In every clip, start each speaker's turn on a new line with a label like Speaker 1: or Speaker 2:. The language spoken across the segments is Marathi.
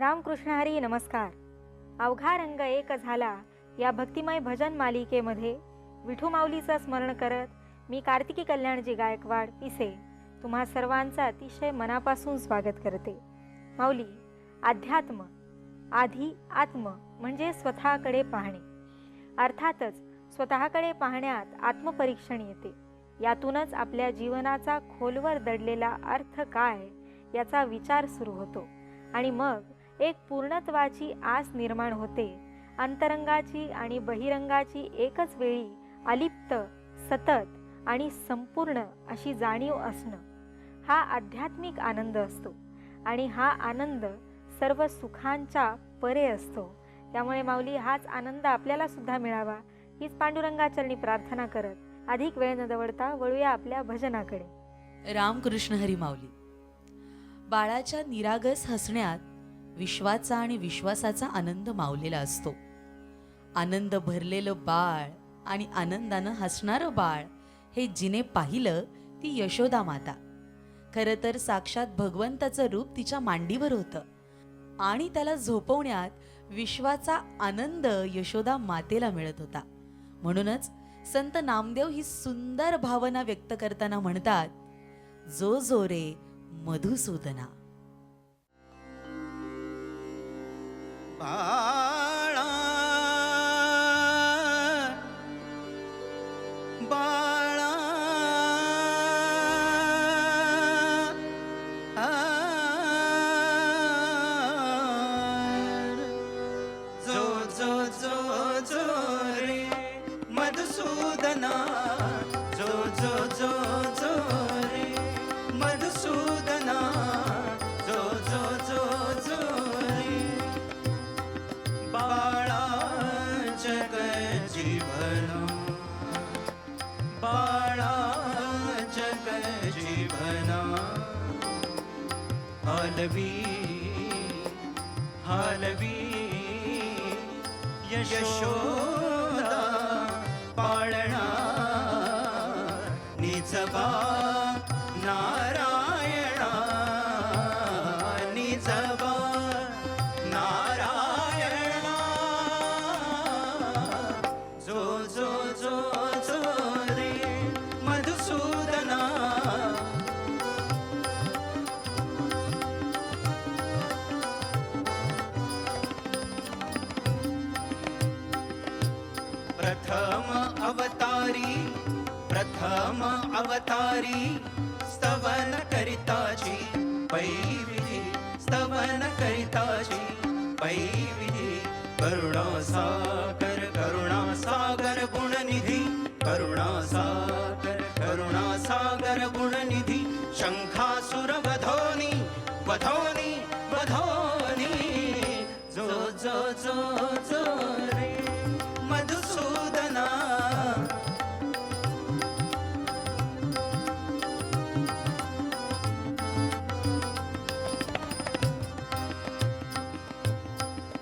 Speaker 1: रामकृष्ण हरी नमस्कार. अवघा रंग एक झाला या भक्तिमय भजन मालिकेमध्ये विठू माऊलीचं स्मरण करत मी कार्तिकी कल्याणजी गायकवाड पिसे तुम्हा सर्वांचं अतिशय मनापासून स्वागत करते. माऊली, अध्यात्म आधी आत्म म्हणजे स्वतःकडे पाहणे. अर्थातच स्वतःकडे पाहण्यात आत्मपरीक्षण येते. यातूनच आपल्या जीवनाचा खोलवर दडलेला अर्थ काय याचा विचार सुरू होतो आणि मग एक पूर्णत्वाची आस निर्माण होते. अंतरंगाची आणि बहिरंगाची एकच वेळी अलिप्त, सतत आणि संपूर्ण अशी जाणीव असणं हा आध्यात्मिक आनंद असतो आणि हा आनंद सर्व सुखांच्या परे असतो. त्यामुळे माऊली, हाच आनंद आपल्याला सुद्धा मिळावा हीच पांडुरंगाचरणी प्रार्थना करत अधिक वेळ न दवडता वळूया आपल्या भजनाकडे.
Speaker 2: रामकृष्ण हरी माऊली. बाळाच्या निरागस हसण्यात विश्वाचा आणि विश्वासाचा आनंद मावलेला असतो. आनंद भरलेलं बाळ आणि आनंदानं हसणारं बाळ हे जिने पाहिलं ती यशोदा माता. खरं तर साक्षात भगवंताचं रूप तिच्या मांडीवर होतं आणि त्याला झोपवण्यात विश्वाचा आनंद यशोदा मातेला मिळत होता. म्हणूनच संत नामदेव ही सुंदर भावना व्यक्त करताना म्हणतात, जो जो रे मधुसूदना.
Speaker 3: बाळा बाळा जो जो जो जो रे मधुसूदना, जो जो जो जो रे मधुसूदना, जो जो जो जो रे बाळा जग जीवन, बाळा जग जीवन, हालवी हालवी यशोदा पाळणा निजबा नारायणा, निजबा नारायणा, जो जो जो जो रे मधुसूदना. प्रथम अवतारी स्तवन करिताची पैविधी, स्तवन करिताची पैविधी. करुणासागर करुणासागर गुणनिधी, करुणासागर करुणासागर गुणनिधी. शंखासुर वधोनी वधोनी वधोनी, जो जो जो जो रे मधुसूदना.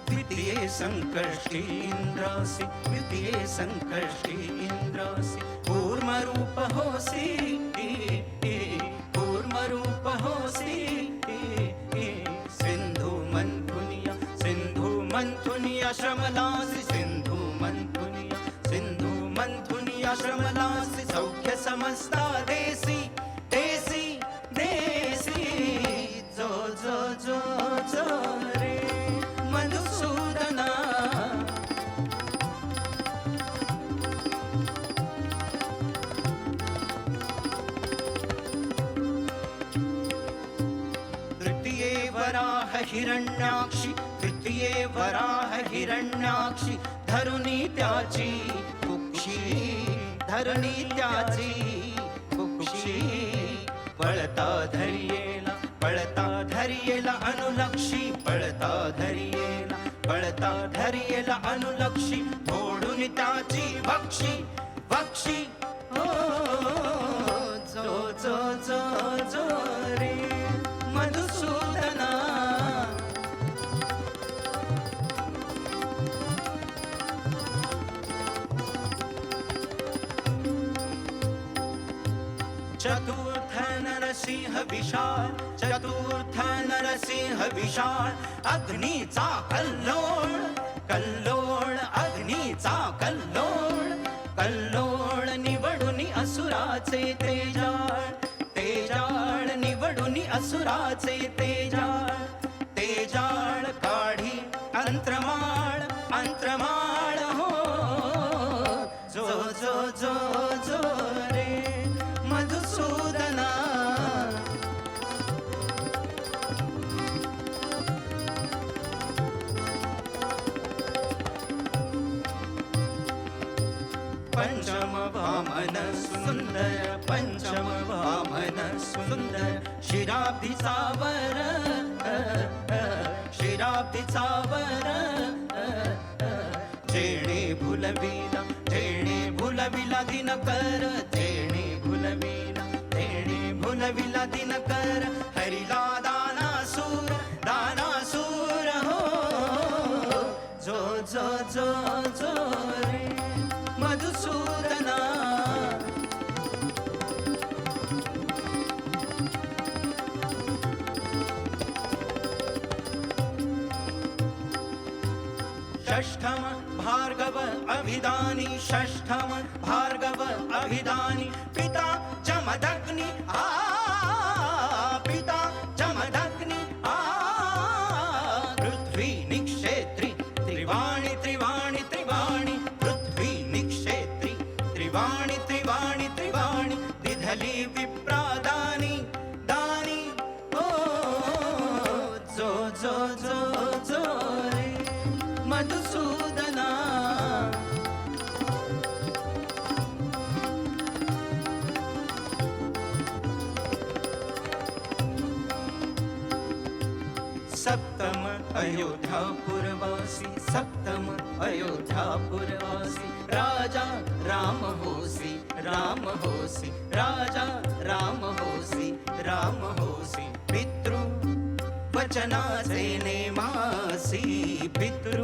Speaker 3: द्वितीये संकष्टी इंद्रासी, द्वितीये संकष्टी इंद्रासी. कूर्मरूप होसी, कूर्मरूप होसी. सिंधु मंथुनिया, सिंधु मंथुनिया श्रमलासी, सिंधु मंथुनिया, सिंधु मंथुनिया श्रमलासी. सौख्य समस्ता देसी देसी देसी, जो जो जो जो रे मधुसूदना. तृतीये वराह हिरण्याक्षी, तृतीये वराह हिरण्याक्षी. धरुणी त्याची कुक्षी, धरुणी त्याची कुक्षी. पळता धरियेला, पळता धरियेला अनुलक्षी, पळता धरियेला, पळता धरियेला अनुलक्षी. ओढून त्याची भक्षी भक्षी, हो जो जो जो जो रे मधुसूदना. चतुर्थ नरसिंह विशाल, चतुर्थ नरसिंह विशाळ अग्नीचा कल्लोळ कल्लोळ अग्नीचा कल्लोळ कल्लोळ निवडून असुराचे तेजाळ तेजाळ निवडून असुराचे तेजाळ तेजाळ काढी अंत्रमाळ अंत्रमाळ हो जो जो जो जो रे मधुसूदना पंचम वामन सुंदर पंचम वामन सुंदर शिराब्दीचा वर शिराब्दीचा वर जेणे भुलविला दिनकर जेणे भुलविला दिनकर हरिला दानासूर हो जो जो जो जो रे मधुसूदना षष्ठम भार्गव अभिदानी षष्ठम भार्गव अभिदानी पिता जमदग्नि पिता जमदग्नि पृथ्वी निक्षेत्री त्रिवाणी त्रिवाणी त्रिवाणी पृथ्वी निक्षेत्री त्रिवाणी त्रिवाणी त्रिवाणी दिधली विप्रादानी दानी ओ जो जो जो जो रे मधुसूदना सप्तम अयोध्यापुरवासी सप्तम अयोध्यापुरवासी राजा राम होसी राजा राम होसी पितृ वचनाचे नेमासी पितृ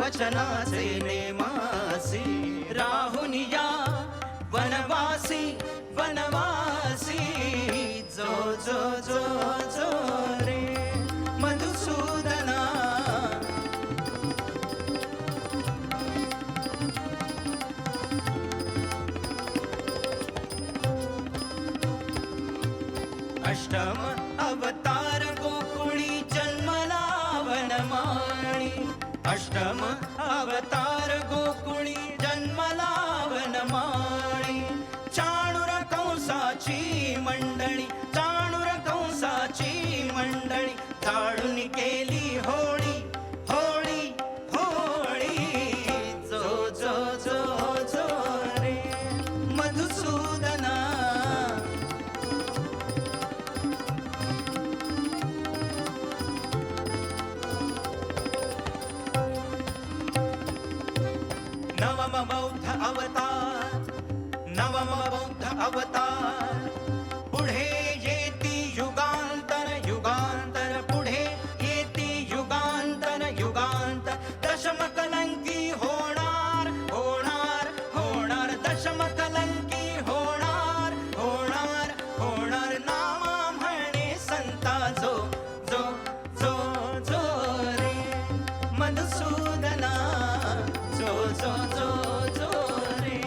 Speaker 3: वचनाचे नेमासी राहुनिया वनवासी जो जो जो जो रे मधुसूदना अष्टम अवतार गोकुळी जन्मला वनमाळी अष्टम अवतार गोकुळी जन्मला वनमाळी चाणूर कंसाची मंडळी चाणूर कंसाची मंडळी जाळून केली होळी होळी होळी जो जो जो जो रे मधुसूदना नवम बौद्ध अवतार पुढे येती युगांतर पुढे येती युगांतर दशम कलंकी होणार दशम कलंकी होणार नामा म्हणे संता जो जो जो जो रे मधुसूदना जो जो जो जो रे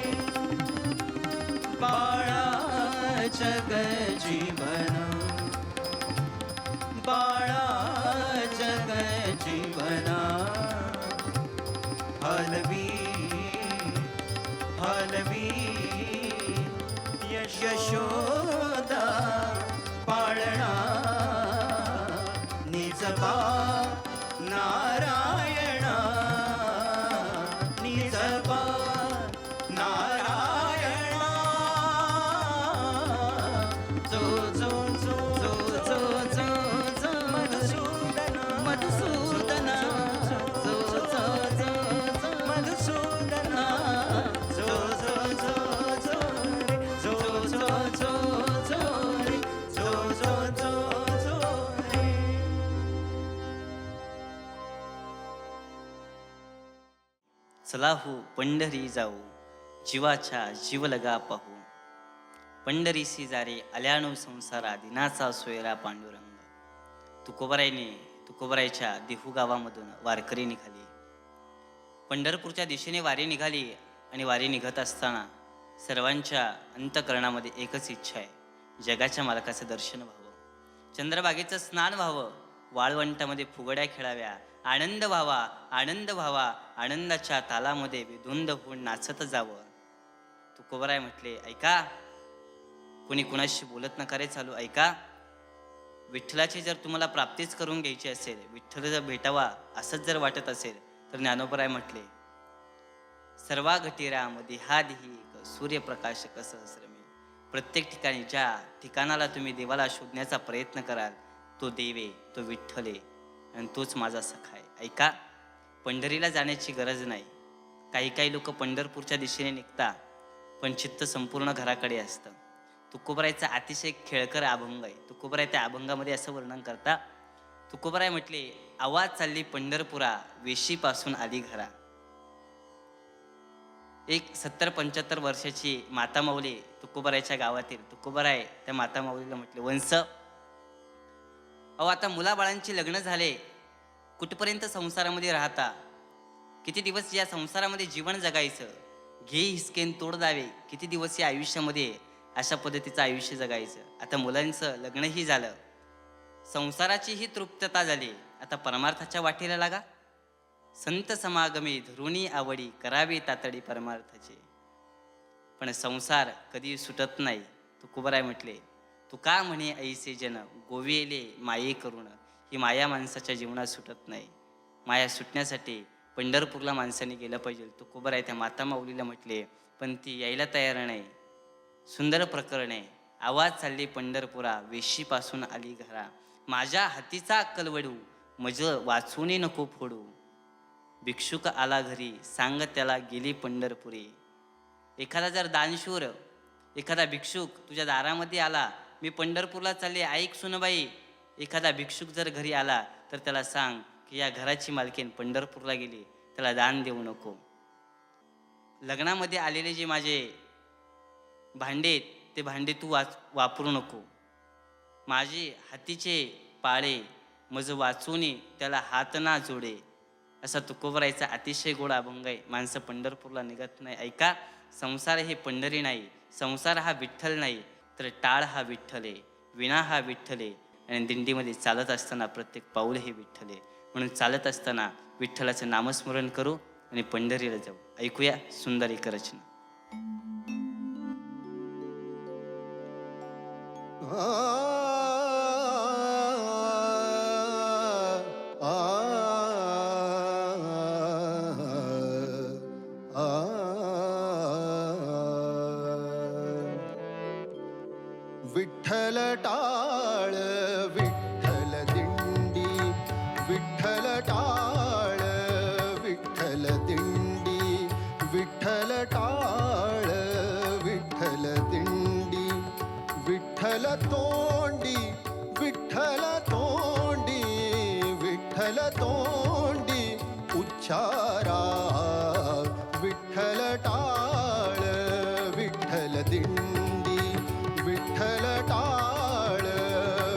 Speaker 3: बाळाचं ग जीवन बाळाचं ग जीवना हलवी यशोदा पाळणा निजबा नारायणा निजबा नारायणा जो जो जो जो जो जो जो मधुसूदना जो जो जो जो मधुसूदना जो जो जो जो रे जो जो जो जो रे जो जो जो जो रे
Speaker 4: चला हो पंढरी जाऊ जीवाच्या जीव लगा पाहू पंढरीसी जारे आल्यानो संसारा दिनाचा सोयरा पांडुरंग तुकोबरायच्या देहू गावामधून वारकरी निघाली. पंढरपूरच्या दिशेने वारी निघाली आणि वारी निघत असताना सर्वांच्या अंतःकरणामध्ये एकच इच्छा आहे, जगाच्या मालकाचं दर्शन व्हावं, चंद्रभागेचं स्नान व्हावं, वाळवंटामध्ये फुगड्या खेळाव्या, आनंद व्हावा, आनंद व्हावा, आनंदाच्या तालामध्ये विधुंद होऊन नाचत जावं. तुकोबराय म्हटले, ऐका, कोणी कुणाशी बोलत नका रे चालू, ऐका. विठ्ठलाची जर तुम्हाला प्राप्तीच करून घ्यायची असेल, विठ्ठल जर भेटावा असंच जर वाटत असेल, तर ज्ञानोबराय म्हटले, सर्वा घटीरा देहादिही सूर्यप्रकाशक सहस्रमे. प्रत्येक ठिकाणी ज्या ठिकाणाला तुम्ही देवाला शोधण्याचा प्रयत्न कराल, तो देव आहे, तो विठ्ठल आहे आणि तोच माझा सखा आहे. ऐका, पंढरीला जाण्याची गरज नाही. काही लोक पंढरपूरच्या दिशेने निघता, पण चित्त संपूर्ण घराकडे असतं. तुकोबरायचा अतिशय खेळकर अभंग आहे. तुकोबराय त्या अभंगामध्ये असं वर्णन करता. तुकोबराय म्हटले, आवाज चालली पंढरपुरा, वेशीपासून आली घरा. एक 70-75 वर्षाची माता माऊली तुकोबरायच्या गावातील. तुकोबराय त्या माता माऊलीला म्हटले, वंश, अहो आता मुलाबाळांची लग्न झाले, कुठपर्यंत संसारामध्ये राहता, किती दिवस या संसारामध्ये जीवन जगायचं, घे हिसकेन तोड दावे, किती दिवस या आयुष्यामध्ये अशा पद्धतीचं आयुष्य जगायचं. आता मुलांचं लग्नही झालं, संसाराचीही तृप्तता झाली, आता परमार्थाच्या वाटेला लागा. संत समागमे धरुणी आवडी, करावे तातडी परमार्थाचे. पण संसार कधी सुटत नाही. तुकोबराय म्हटले, तुका म्हणे ऐसे जन, गोविले माये करून. ही माया माणसाच्या जीवनात सुटत नाही. माया सुटण्यासाठी पंढरपूरला माणसाने गेलं पाहिजे. तुकोबराय त्या माता माऊलीला म्हटले, पण ती यायला तयार नाही. सुंदर प्रकरण आहे. आवाज चालली पंढरपुरा, वेशीपासून आली घरा. माझ्या हातीचा कलवडू, मज वाचून नको फोडू. भिक्षुक आला घरी, सांग त्याला गेली पंढरपुरी. एखादा जर दानशूर, एखादा भिक्षुक तुझ्या दारामध्ये आला, मी पंढरपूरला चालले, ऐक सुनबाई. एखादा भिक्षुक जर घरी आला तर त्याला सांग की या घराची मालकीण पंढरपूरला गेली, त्याला दान देऊ नको. लग्नामध्ये आलेले जे माझे भांडे, ते भांडे तू वापरू नको. माझे हातीचे पाळे, मज वाचून त्याला हात ना जोडे. असा तुकोबरायचा अतिशय गोड अभंग आहे. माणसं पंढरपूरला निघत नाही. ऐका, संसार हे पंढरी नाही, संसार हा विठ्ठल नाही, तर टाळ हा विठ्ठल आहे, विणा हा विठ्ठल आहे. आणि दिंडीमध्ये चालत असताना प्रत्येक पाऊल हे विठ्ठल आहे. म्हणून चालत असताना विठ्ठलाचं नामस्मरण करू आणि पंढरीला जाऊ. ऐकूया सुंदर एक रचना.
Speaker 5: विठ्ठल टाळ विठ्ठल दिंडी, विठ्ठल टाळ विठ्ठल दिंडी, विठ्ठल टाळ विठ्ठल दिंडी, विठ्ठल तोंडी, विठ्ठल तोंडी, विठ्ठल तोंडी उच्चारा. विठ्ठल टाळ विठ्ठल दिंडी, विठ्ठल टाळ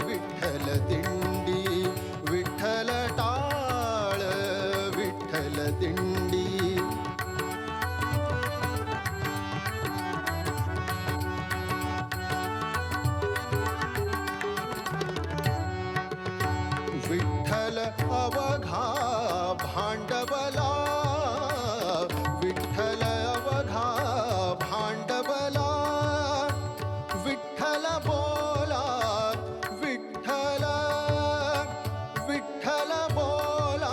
Speaker 5: विठ्ठल दिंडी, विठ्ठल टाळ विठ्ठल दिंडी. विठ्ठल अवघा भांडवला, विठ्ठल अवघा भांडवला. विठ्ठल बोला, विठ्ठल, विठ्ठल बोला,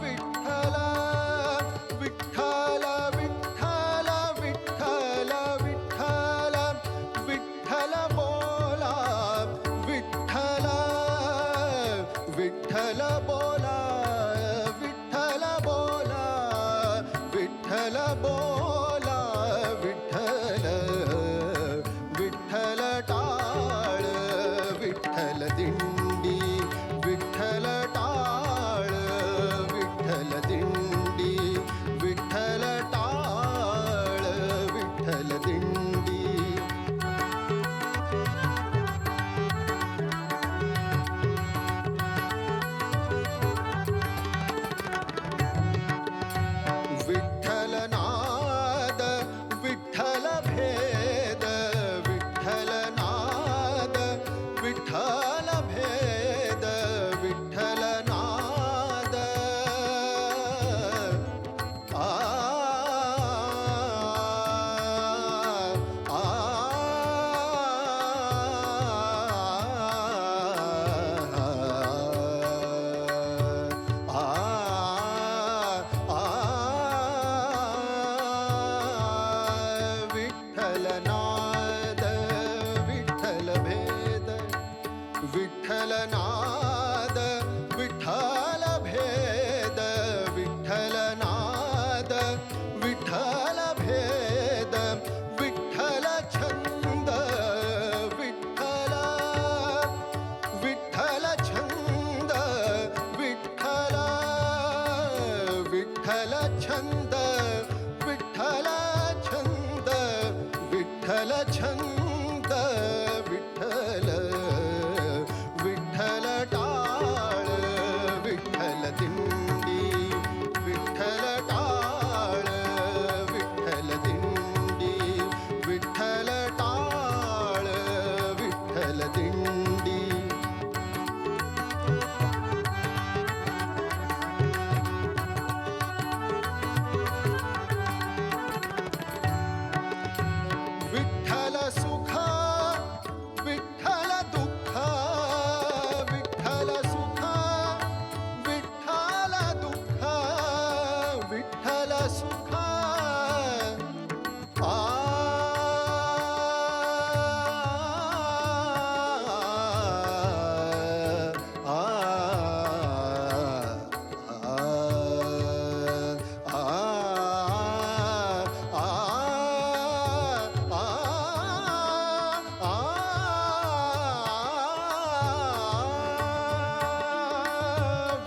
Speaker 5: विठ्ठल. विठ्ठल छंद विठ्ठल छंद विठ्ठल छंद विठ्ठल विठ्ठल टाळ विठ्ठल दिंडी विठ्ठल टाळ विठ्ठल दिंडी विठ्ठल टाळ विठ्ठल दिंडी विठ्ठल सुख विठ्ठल दुःख विठ्ठल सुख विठ्ठल दुःख विठ्ठल सुख आ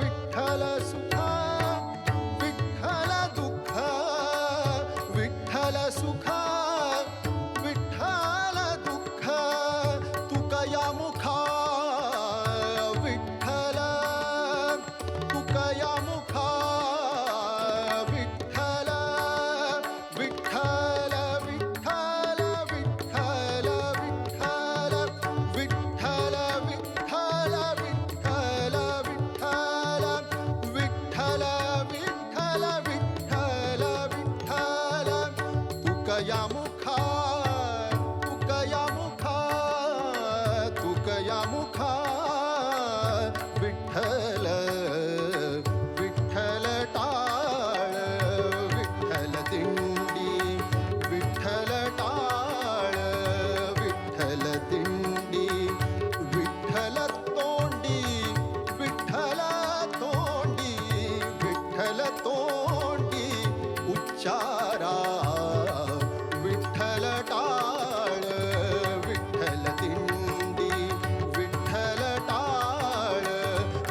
Speaker 5: विठ्ठल सुख विठ्ठल दुःख विठ्ठल सुख विठ्ठल दुःख तुका या मुखा विठ्ठल तुका या मुखा विठ्ठल विठ्ठल विठ्ठल विठ्ठल विठ्ठल विठ्ठल विठ्ठल विठ्ठल विठ्ठल विठ्ठल विठ्ठल विठ्ठल विठ्ठल तुका या मुखा तुका या मुखा तुका या मुखा विठ्ठल विठ्ठल टाळ विठ्ठल दिंडी विठ्ठल टाळ विठ्ठल दिंडी विठ्ठल तोंडी विठ्ठल तोंडी विठ्ठल तोंडी उच्चारा विठ्ठल टाळ विठ्ठल दिंडी विठ्ठल टाळ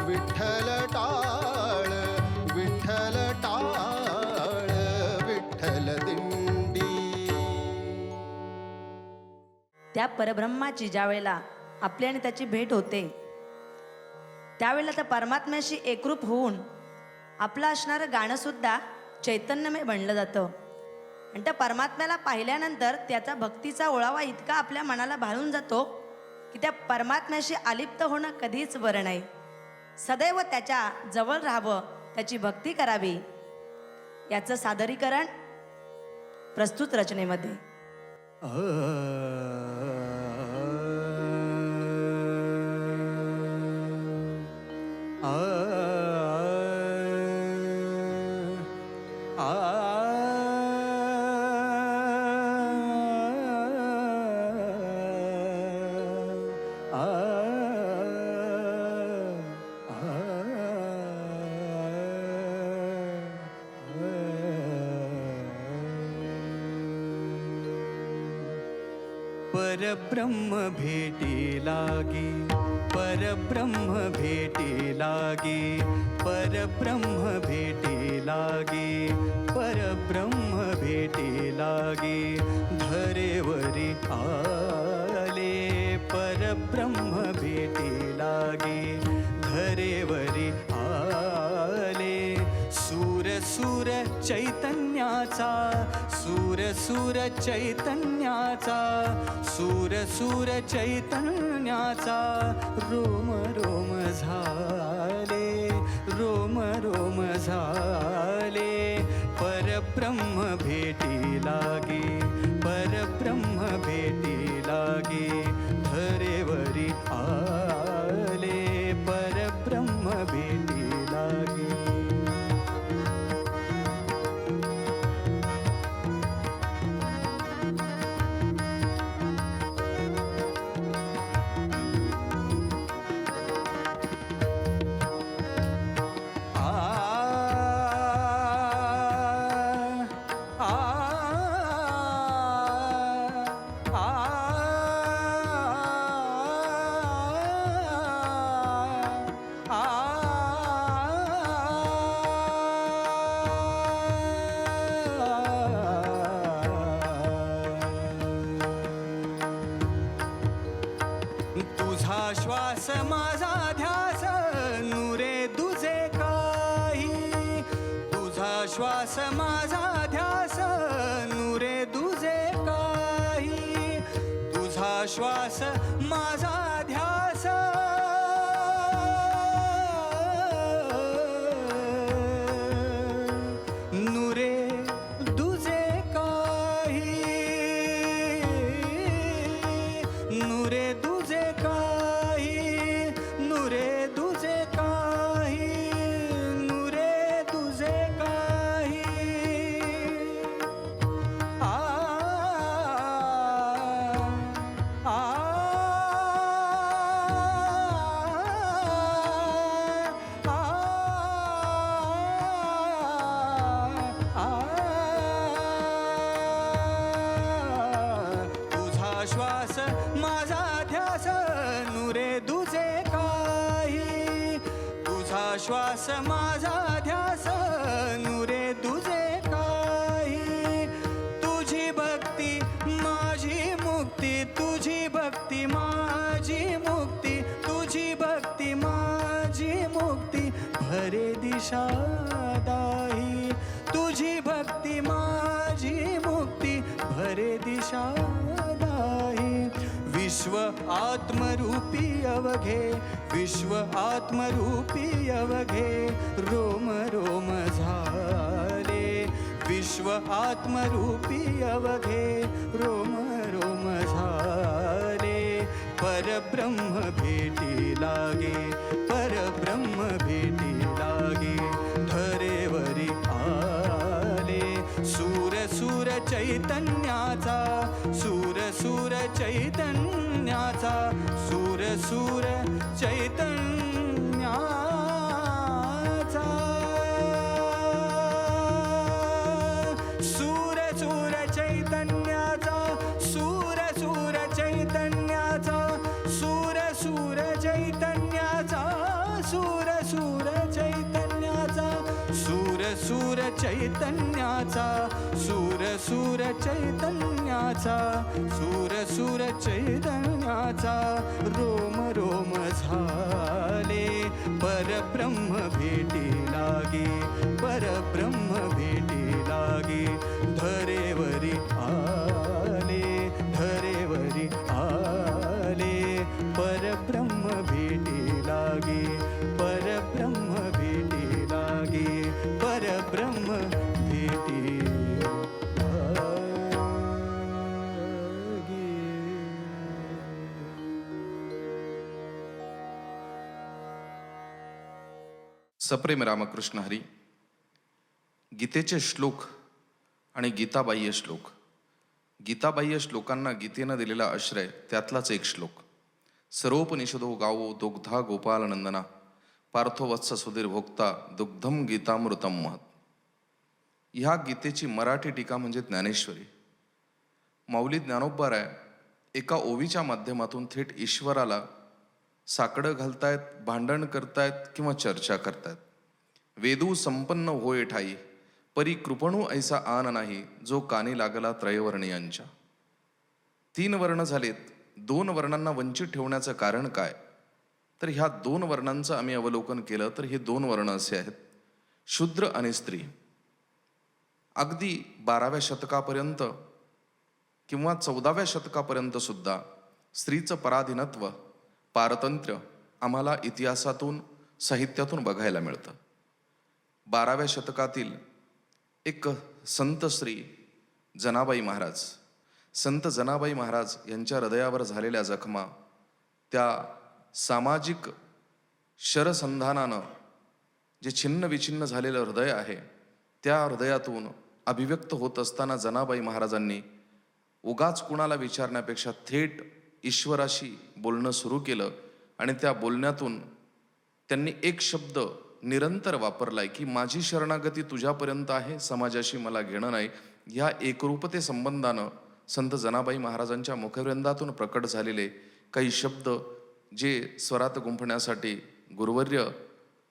Speaker 5: विठ्ठल टाळ विठ्ठल टाळ विठ्ठल दिंडी
Speaker 6: त्या परब्रह्माची ज्या वेळेला आपली आणि त्याची भेट होते त्यावेळेला त्या परमात्म्याशी एकरूप होऊन आपलं असणारं गाणंसुद्धा चैतन्यमय बनलं जातं आणि त्या परमात्म्याला पाहिल्यानंतर त्याचा भक्तीचा ओळावा इतका आपल्या मनाला भाळून जातो की त्या परमात्म्याशी आलिप्त होणं कधीच बरं नाही. सदैव त्याच्या जवळ राहावं, त्याची भक्ती करावी. याचं सादरीकरण प्रस्तुत रचनेमध्ये.
Speaker 3: परब्रह्म भेटी लागी परब्रह्म भेटी लागी परब्रह्म भेटी लागी परब्रह्म भेटी लागी धरेवरी आले परब्रह्म भेटी लागी धरेवरी आले सूर सूर चैतन्याचा सूर सूर चैतन्याचा सूर सूर चैतन्याचा रोम रोम झाले रोम रोम झाले परब्रह्म भेटी लागी परब्रह्म भेटी लागी धरेवरी आले परब्रह्म भेटी लागी. आ श्वास माझा ध्यास नुरे तुझे काही तुझा श्वास माझा ध्यास नुरे तुझे काही नुरे तुझे काही नुरे तुझे काही नुरे तुझे काही आ आ तुझा श्वास माझा ध्यास नुरे तुझे काही तुझा श्वास माझा ध्यास नुरे तुझे काही तुझी भक्ती माझी मुक्ती तुझी भक्ती माझी मुक्ती तुझी भक्ती माझी मुक्ती भरे दिशा दाही तुझी भक्ती माझी मुक्ती भरे दिशा दाही विश्व आत्मरूपी अवघे विश्व आत्मरूपी अवघे रोम रोम झाले विश्व आत्मरूपी अवघे रोम रोम झाले परब्रह्म भेटी लागे परब्रह्म भेटी लागे धरेवरी आले सूर सूर चैतन्याचा सूर सूर चैतन्याचा सूर सूर चैतन्याचा सूर सूर चैतन्याचा सूर सूर चैतन्याचा सूर सूर चैतन्याचा सूर सूर चैतन्याचा सूर सूर चैतन्याचा सूर सूर चैतन्याचा सूर सूर चैतन्याचा रोम रोम झाले परब्रह्म भेटी लागे परब्रह्म भेटी लागे धरेवरी आले धरेवरी आले परब्रह्म भेटी लागे परब्रह्म भेटी लागे परब्रह्म भेटी
Speaker 7: सप्रेम रामकृष्ण हरी. गीतेचे श्लोक आणि गीताबाह्य श्लोक. गीताबाह्य श्लोकांना गीतेनं दिलेला आश्रय त्यातलाच एक श्लोक. सर्वोपनिषदो गावो दुग्धा गोपालनंदना पार्थो वत्स सुधीर भोक्ता दुग्धम गीतामृतम महत्. ह्या गीतेची मराठी टीका म्हणजे ज्ञानेश्वरी. माऊली ज्ञानोबराय एका ओवीच्या माध्यमातून थेट ईश्वराला साकडं घालतायत, भांडण करतायत किंवा चर्चा करतायत. वेदू संपन्न होय ठाई परी कृपणू ऐसा आन नाही जो कानी लागला त्रयवर्णीयांच्या. 3 वर्ण झालेत. 2 वर्णांना वंचित ठेवण्याचं कारण काय, तर ह्या 2 वर्णांचं आम्ही अवलोकन केलं तर हे 2 वर्ण असे आहेत, शूद्र आणि स्त्री. अगदी 12व्या शतकापर्यंत किंवा 14व्या शतकापर्यंत सुद्धा स्त्रीचं पराधीनत्व, पारतंत्र्य आम्हाला इतिहासातून, साहित्यातून बघायला मिळतं. 12व्या शतकातील एक संत स्त्री जनाबाई महाराज, संत जनाबाई महाराज यांच्या हृदयावर झालेल्या जखमा, त्या सामाजिक शरसंधानानं जे छिन्न विछिन्न झालेलं हृदय आहे, त्या हृदयातून अभिव्यक्त होत असताना जनाबाई महाराजांनी उगाच कुणाला विचारण्यापेक्षा थेट ईश्वराशी बोलणं सुरू केलं. आणि त्या बोलण्यातून त्यांनी एक शब्द निरंतर वापरलाय की माझी शरणागती तुझ्यापर्यंत आहे, समाजाशी मला घेणं नाही. ह्या एकरूपते संबंधानं संत जनाबाई महाराजांच्या मुखवृंदातून प्रकट झालेले काही शब्द जे स्वरात गुंफण्यासाठी गुरुवर्य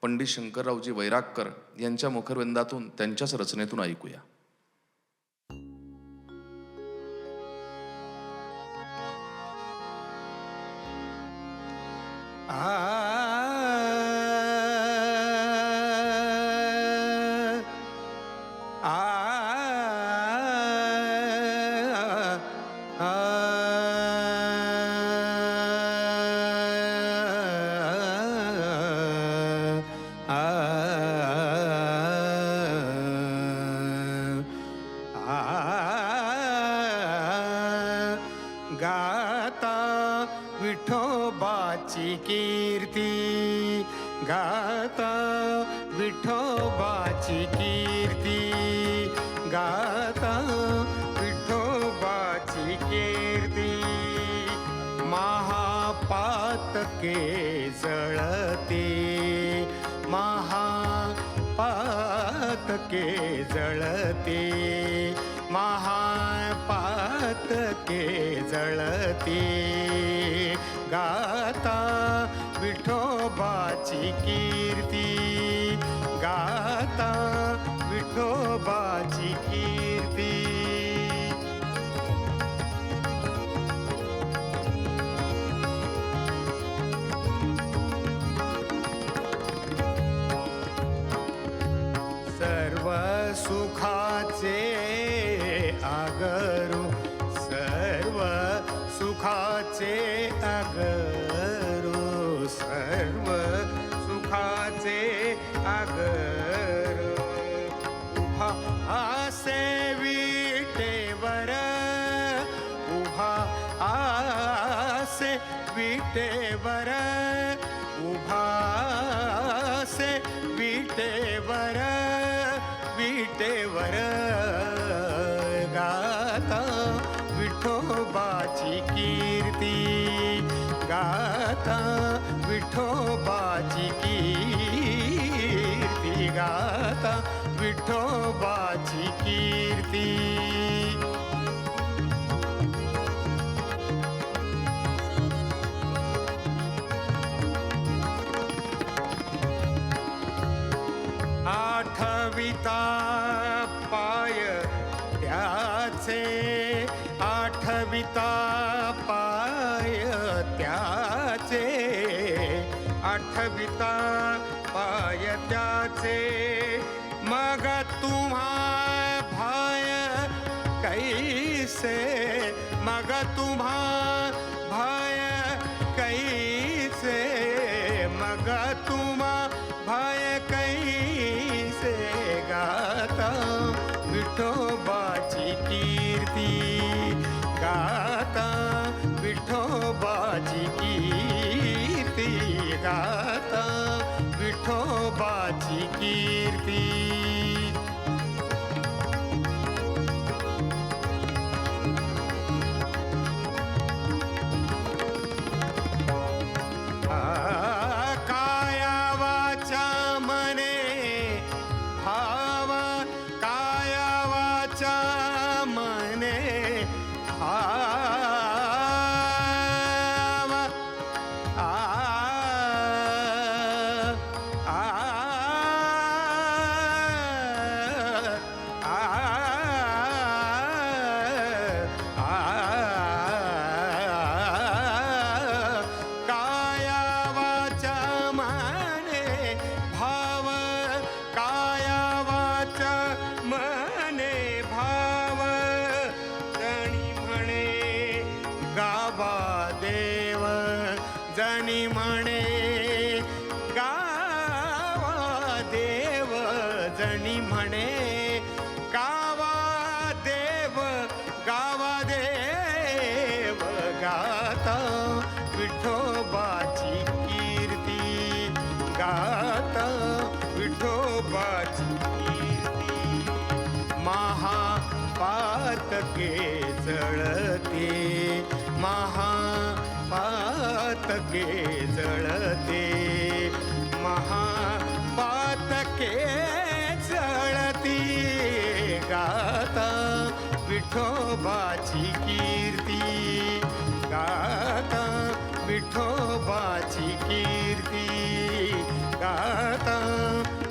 Speaker 7: पंडित शंकररावजी वैरागकर यांच्या मुखवृंदातून, त्यांच्याच रचनेतून ऐकूया.
Speaker 3: विठोबाची कीर्ती गाता विठोबाची कीर्ती महापातके जळते महापातके जळते महापातके जळते गाता विठोबाची कीर्ती गाता विठोबाची कीर्ती सर्व सुखाचे आगरू सर्व सुखाचे आगरू सर्व सुखाचे आगरू उभा आसे विटेवर उभा आसे विटेवर उभा आसे विटेवर विटेवर गाता विठोबाची कीर्ती गाता विठोबाची कीर्ती गाता विठोबाची कीर्ती आठविता पाय त्याचे आठविता पाय त्याचे आठविता पाय त्याचे मग तुम्हा भाय कैसे मग तुम्हा भाय कैसे मग तुम्हा भाय कैसे गाता विठोबाची कीर्ती गाता विठोबाची कीर्ती गाता विठोबाची कीर्ती काया वाचा मने भाव काया वाचा मने भाव काया वाचा मने भाव काया वाचा मने भाव जणी म्हणे गावा देव जणी म्हणे गावा देव जणी म्हणे गावा देव गाता विठोबाची कीर्ती गाता विठोबाची कीर्ती महापातके जळते महापातके जळते महापातके जळती गाता विठोबाची कीर्ती गाता विठोबाची कीर्ती गाता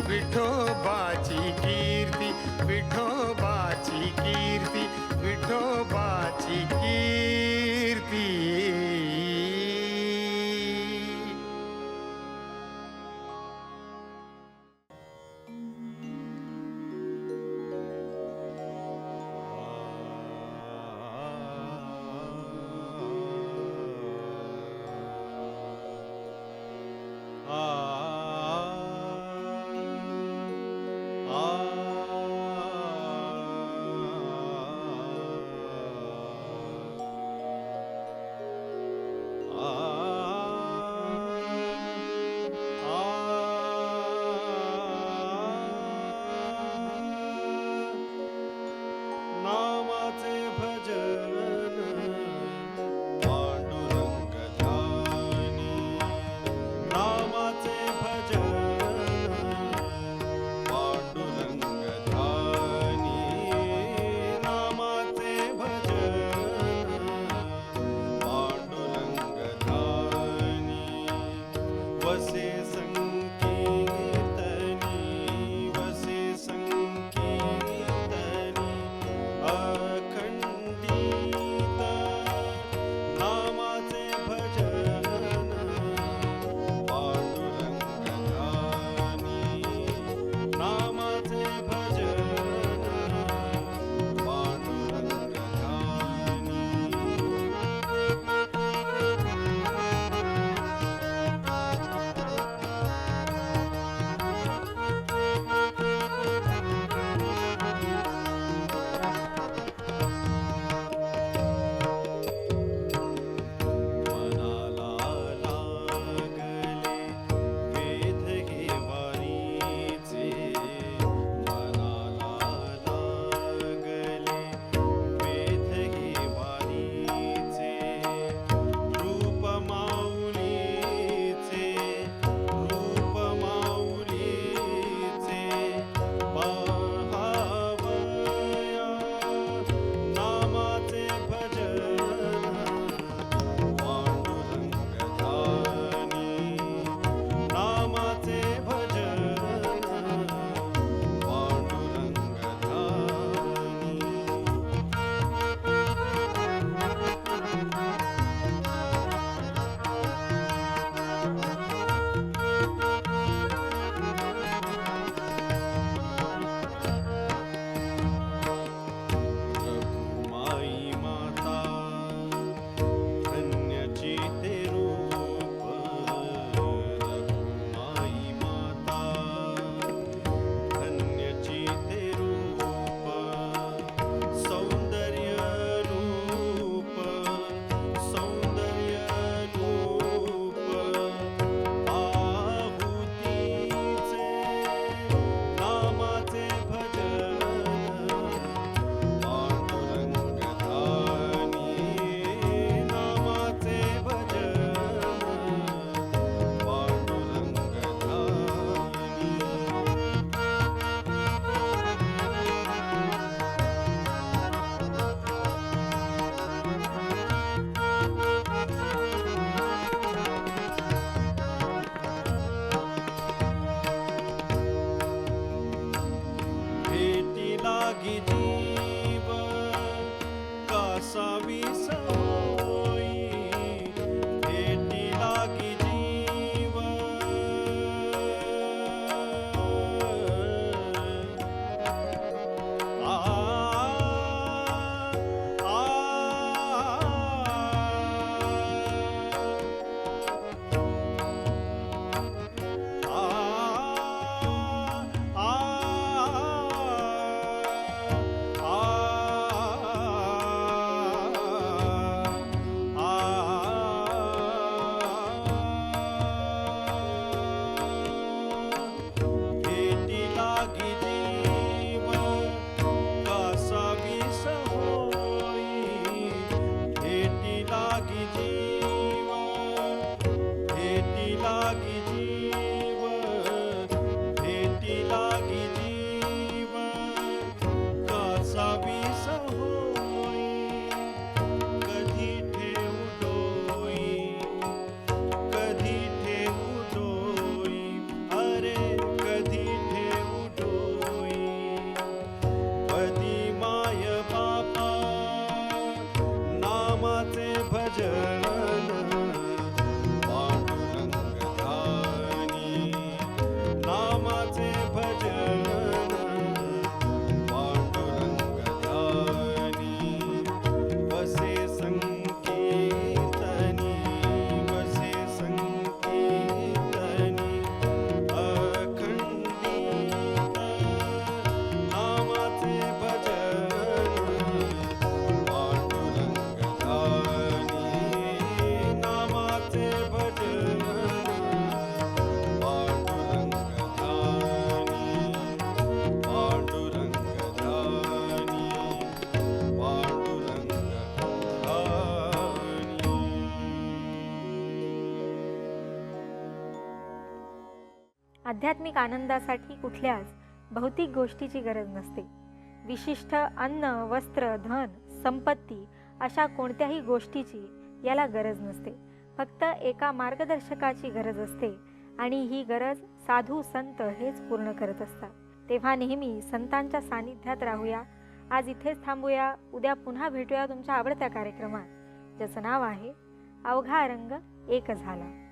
Speaker 3: विठोबाची कीर्ती विठोबाची कीर्ती विठोबाची कीर्ती
Speaker 5: लागी जीव कासावी सवयी भेटी लागी जीव आ भेटी लागी जीव कासावी सवयी भेटी लागी जीव भेटी लागी जीव भेटी लागी जीव कासावी सवयी कधी ठेवू डोई कधी ठेवू डोई अरे कधी ठेवू डोई कधी माय बापा नामाचे भजन पांडुरंग ध्यानी नामाचे भजन पांडुरंग ध्यानी वसे संकीर्तनी वसे संकीर्तनी अखंडित नामाचे भजन पांडुरंग ध्यानी नामाचे भजन पांडुरंग ध्यानी पांडुरंग ध्यानी पांडुरंग
Speaker 1: आध्यात्मिक आनंदासाठी कुठल्याच भौतिक गोष्टीची गरज नसते. विशिष्ट अन्न, वस्त्र, धन, संपत्ती अशा कोणत्याही गोष्टीची याला गरज नसते. फक्त एका मार्गदर्शकाची गरज असते आणि ही गरज साधू संत हेच पूर्ण करत असतात. तेव्हा नेहमी संतांच्या सानिध्यात राहूया. आज इथेच थांबूया. उद्या पुन्हा भेटूया तुमच्या आवडत्या कार्यक्रमात, ज्याचं नाव आहे अवघा रंग एक झाला.